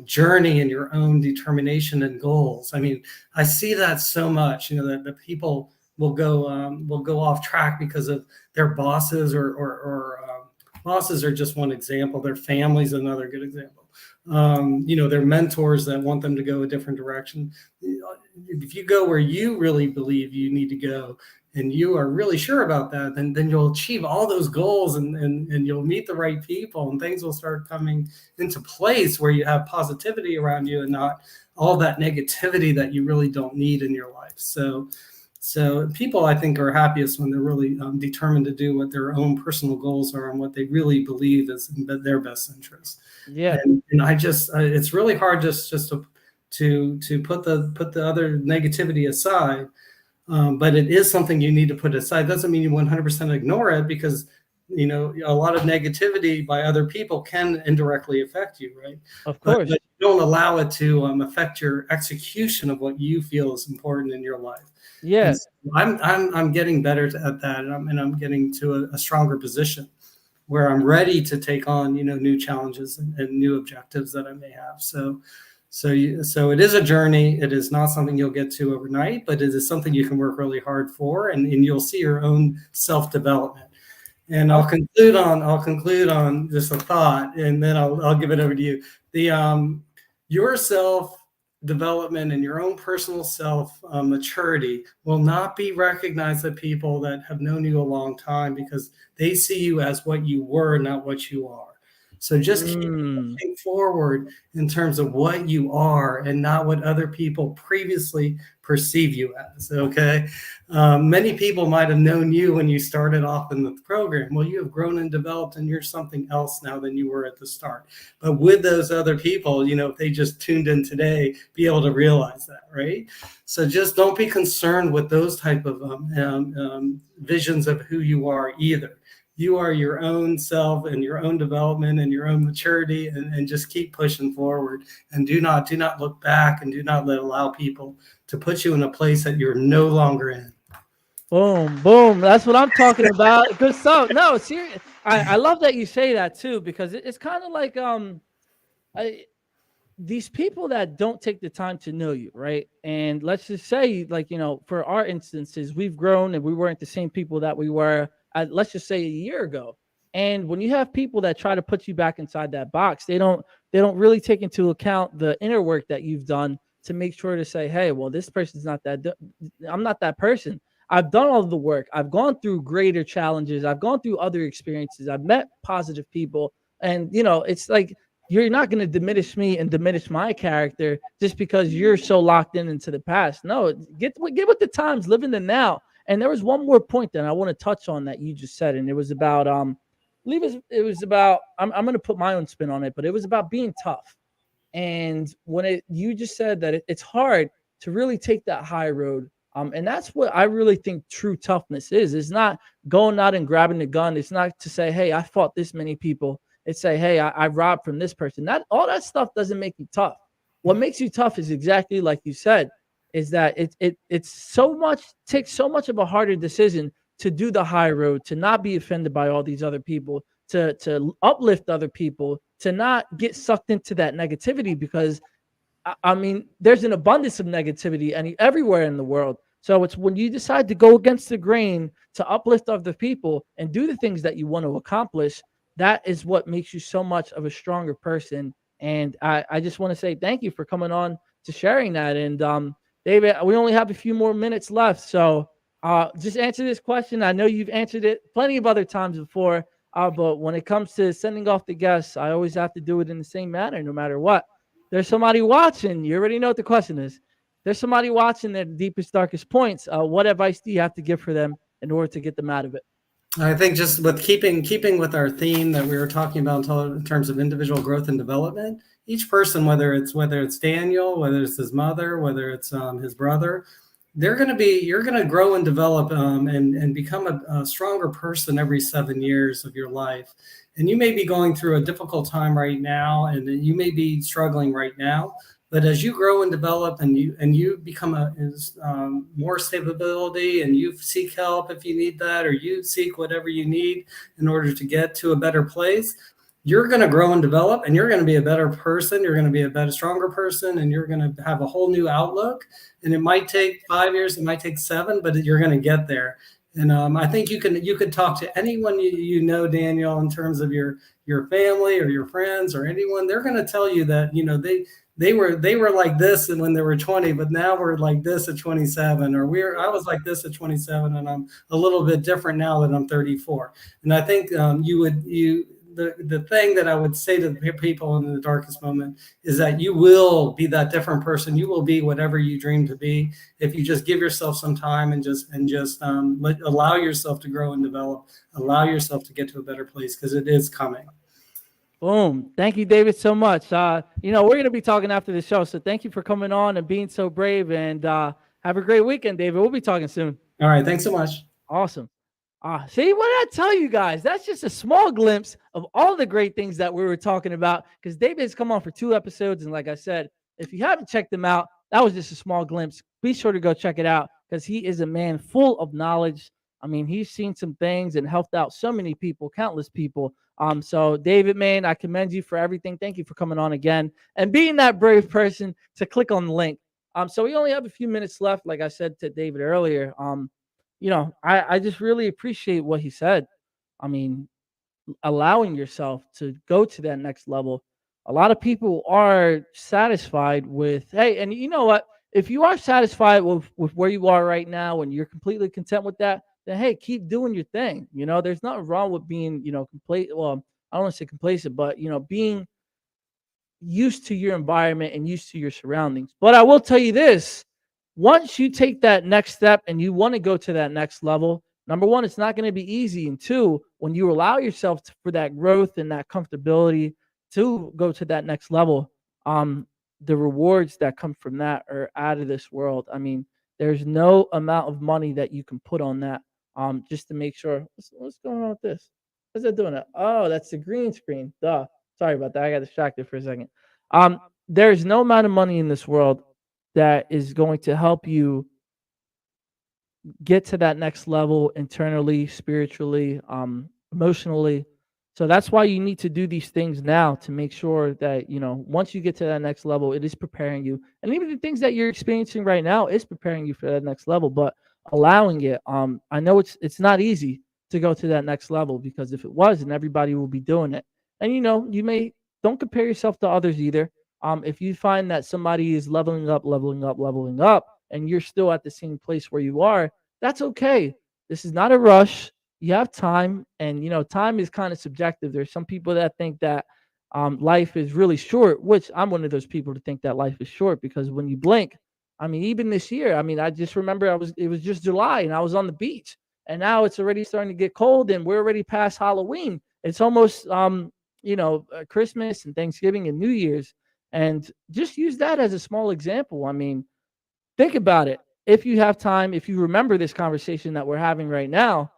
[SPEAKER 4] journey and your own determination and goals. I mean, I see that so much, that the people will go off track because of their bosses or bosses are just one example. Their family's another good example. Their mentors that want them to go a different direction. If you go where you really believe you need to go, and you are really sure about that, then you'll achieve all those goals, and you'll meet the right people, and things will start coming into place where you have positivity around you and not all that negativity that you really don't need in your life. So So people, I think, are happiest when they're really determined to do what their own personal goals are and what they really believe is in their best interest.
[SPEAKER 1] Yeah.
[SPEAKER 4] And I just, it's really hard just to put the other negativity aside. But it is something you need to put aside. Doesn't mean you 100% ignore it, because a lot of negativity by other people can indirectly affect you, right?
[SPEAKER 1] Of course.
[SPEAKER 4] But don't allow it to affect your execution of what you feel is important in your life.
[SPEAKER 1] Yeah.
[SPEAKER 4] So I'm getting better at that, and I'm getting to a stronger position where I'm ready to take on new challenges and new objectives that I may have. So it is a journey. It is not something you'll get to overnight, but it is something you can work really hard for, and you'll see your own self-development. And I'll conclude on just a thought, and then I'll give it over to you. Your self-development and your own personal maturity will not be recognized by people that have known you a long time, because they see you as what you were, not what you are. So just keep pushing forward in terms of what you are, and not what other people previously perceive you as. Okay. Many people might have known you when you started off in the program. Well, you have grown and developed, and you're something else now than you were at the start. But with those other people, if they just tuned in today, be able to realize that, right? So just don't be concerned with those type of visions of who you are either. You are your own self and your own development and your own maturity, and just keep pushing forward, and do not look back, and do not allow people to put you in a place that you're no longer in.
[SPEAKER 1] Boom, boom. That's what I'm talking about. Good stuff. No, serious. I love that you say that too, because it's kind of like these people that don't take the time to know you, right? And let's just say, like, for our instances, we've grown and we weren't the same people that we were, let's just say, a year ago. And when you have people that try to put you back inside that box, they don't really take into account the inner work that you've done to make sure to say, hey, well, this person's not that. I'm not that person. I've done all of the work. I've gone through greater challenges. I've gone through other experiences. I've met positive people. And, it's like, you're not going to diminish me and diminish my character just because you're so locked into the past. No, get with the times, live in the now. And there was one more point that I want to touch on that you just said, and it was about I'm going to put my own spin on it, but it was about being tough. And when you just said that it's hard to really take that high road. And that's what I really think true toughness is. It's not going out and grabbing the gun. It's not to say, hey, I fought this many people. It's say, hey, I robbed from this person. All that stuff doesn't make you tough. What makes you tough is exactly like you said, is that takes so much of a harder decision to do the high road, to not be offended by all these other people, to uplift other people, to not get sucked into that negativity, because I mean, there's an abundance of negativity everywhere in the world. So it's when you decide to go against the grain, to uplift other people and do the things that you want to accomplish, that is what makes you so much of a stronger person. And I just want to say thank you for coming on to sharing that. And David, we only have a few more minutes left. So just answer this question. I know you've answered it plenty of other times before, but when it comes to sending off the guests, I always have to do it in the same manner, no matter what. There's somebody watching. You already know what the question is. There's somebody watching their deepest, darkest points. What advice do you have to give for them in order to get them out of it?
[SPEAKER 4] I think just with keeping with our theme that we were talking about in terms of individual growth and development, each person, whether it's Daniel, whether it's his mother, whether it's his brother, you're going to grow and develop and become a stronger person every 7 years of your life. And you may be going through a difficult time right now, and you may be struggling right now. But as you grow and develop, and you become more stability, and you seek help if you need that, or you seek whatever you need in order to get to a better place, you're going to grow and develop, and you're going to be a better person. You're going to be a better, stronger person, and you're going to have a whole new outlook. And it might take 5 years, it might take 7, but you're going to get there. And I think you could talk to anyone you know, Daniel, in terms of your family or your friends or anyone. They're going to tell you that they were like this and when they were 20, but now we're like this at 27, or I was like this at 27, and I'm a little bit different now that I'm 34. And I think the thing that I would say to the people in the darkest moment is that you will be that different person. You will be whatever you dream to be if you just give yourself some time and just allow yourself to grow and develop, allow yourself to get to a better place, because it is coming.
[SPEAKER 1] Boom. Thank you, David, so much. We're going to be talking after the show, so thank you for coming on and being so brave, and have a great weekend, David. We'll be talking soon.
[SPEAKER 4] All right. Thanks so much.
[SPEAKER 1] Awesome. See, what did I tell you guys? That's just a small glimpse of all the great things that we were talking about, because David has come on for 2 episodes. And like I said, if you haven't checked them out, that was just a small glimpse. Be sure to go check it out, because he is a man full of knowledge. I mean, he's seen some things and helped out so many people, countless people. So David, man, I commend you for everything. Thank you for coming on again and being that brave person to click on the link. So we only have a few minutes left. Like I said to David earlier, I just really appreciate what he said. I mean, allowing yourself to go to that next level. A lot of people are satisfied with, hey, and you know what? If you are satisfied with where you are right now and you're completely content with that, then hey, keep doing your thing. There's nothing wrong with being, complete. Well, I don't want to say complacent, but being used to your environment and used to your surroundings. But I will tell you this, once you take that next step and you want to go to that next level, number one, it's not going to be easy. And two, when you allow yourself for that growth and that comfortability to go to that next level, the rewards that come from that are out of this world. I mean, there's no amount of money that you can put on that, just to make sure. What's going on with this? What's that doing? Oh, that's the green screen. Duh. Sorry about that. I got distracted for a second. There's no amount of money in this world that is going to help you get to that next level internally, spiritually, emotionally. So that's why you need to do these things now, to make sure that, once you get to that next level, it is preparing you. And even the things that you're experiencing right now is preparing you for that next level, but allowing it. I know it's not easy to go to that next level, because if it was, then everybody will be doing it. And, don't compare yourself to others either. If you find that somebody is leveling up, and you're still at the same place where you are, that's okay. This is not a rush. You have time, and time is kind of subjective. There's some people that think that life is really short, which I'm one of those people to think that life is short, because when you blink, I mean, even this year, I mean, I just remember it was just July and I was on the beach, and now it's already starting to get cold and we're already past Halloween. It's almost Christmas and Thanksgiving and New Year's. And just use that as a small example. I mean, think about it. If you have time, if you remember this conversation that we're having right now,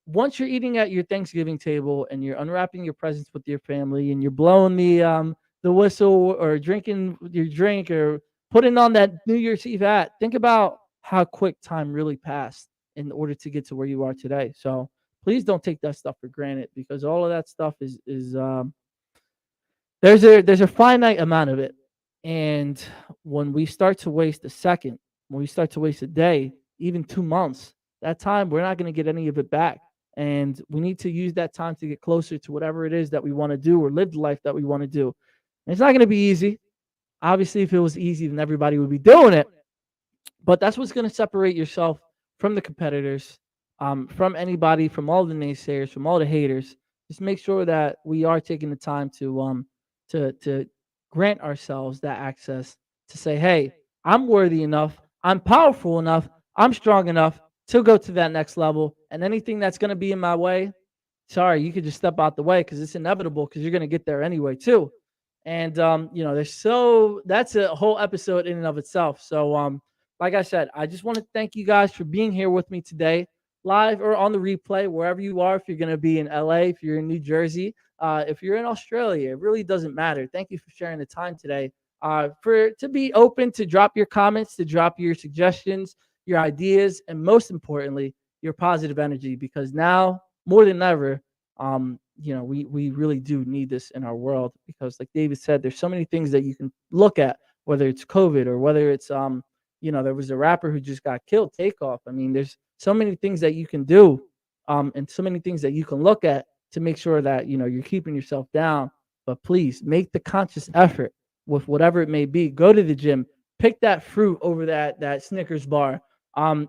[SPEAKER 1] once you're eating at your Thanksgiving table and you're unwrapping your presents with your family and you're blowing the whistle or drinking your drink or putting on that New Year's Eve hat, think about how quick time really passed in order to get to where you are today. So please don't take that stuff for granted, because all of that stuff is there's a finite amount of it. And when we start to waste a second, when we start to waste a day, even 2 months, that time, we're not going to get any of it back. And we need to use that time to get closer to whatever it is that we want to do, or live the life that we want to do. And it's not going to be easy. Obviously, if it was easy, then everybody would be doing it. But that's what's going to separate yourself from the competitors, from anybody, from all the naysayers, from all the haters. Just make sure that we are taking the time to grant ourselves that access to say, hey, I'm worthy enough, I'm powerful enough, I'm strong enough to go to that next level. And anything that's going to be in my way, sorry, you could just step out the way, because it's inevitable, because you're going to get there anyway too. And that's a whole episode in and of itself. So like I said, I just want to thank you guys for being here with me today, live or on the replay, wherever you are. If you're going to be in LA, if you're in New Jersey, if you're in Australia, it really doesn't matter. Thank you for sharing the time today. To be open to drop your comments, to drop your suggestions, your ideas, and most importantly, your positive energy, because now more than ever, we really do need this in our world, because like David said, there's so many things that you can look at, whether it's COVID or whether it's, there was a rapper who just got killed, Takeoff. I mean, there's so many things that you can do, and so many things that you can look at to make sure that, you're keeping yourself down. But please make the conscious effort with whatever it may be. Go to the gym, pick that fruit over that Snickers bar,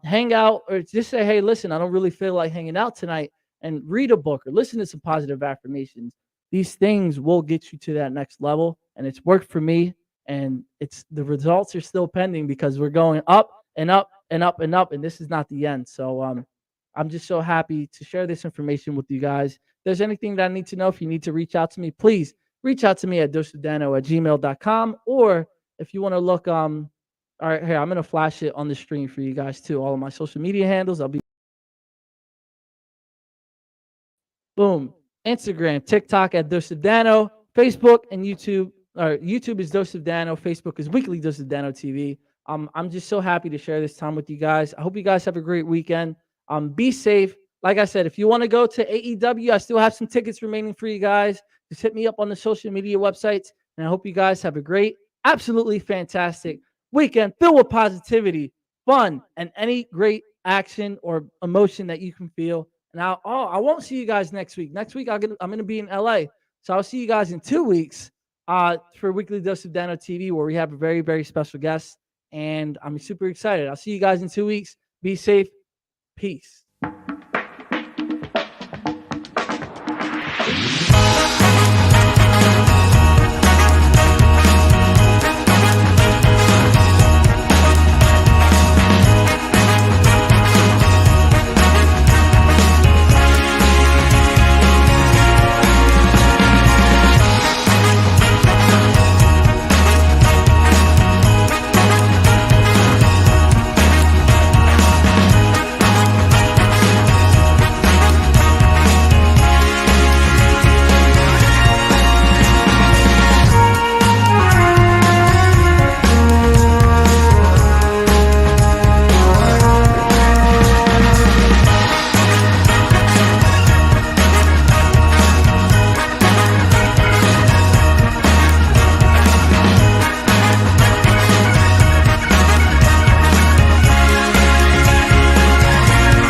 [SPEAKER 1] hang out, or just say, hey, listen, I don't really feel like hanging out tonight. and read a book or listen to some positive affirmations. These things will get you to that next level. And it's worked for me. And it's the results are still pending because we're going up and up and up and up. And this is not the end. So I'm just so happy to share this information with you guys. If there's anything that I need to know, if you need to reach out to me, please reach out to me at dosedano@gmail.com. Or if you want to look, all right, here, I'm going to flash it on the screen for you guys too. All of my social media handles. I'll be boom. Instagram, TikTok at Dosedano, Facebook and YouTube. Or YouTube is Dosedano, Facebook is Weekly Dosedano TV. I'm just so happy to share this time with you guys. I hope you guys have a great weekend. Be safe. Like I said, if you want to go to AEW, I still have some tickets remaining for you guys. Just hit me up on the social media websites. And I hope you guys have a great, absolutely fantastic weekend filled with positivity, fun, and any great action or emotion that you can feel. And I won't see you guys next week. Next week, I'm going to be in LA. So I'll see you guys in 2 weeks for Weekly Dose of Dano TV, where we have a very, very special guest. And I'm super excited. I'll see you guys in 2 weeks. Be safe. Peace.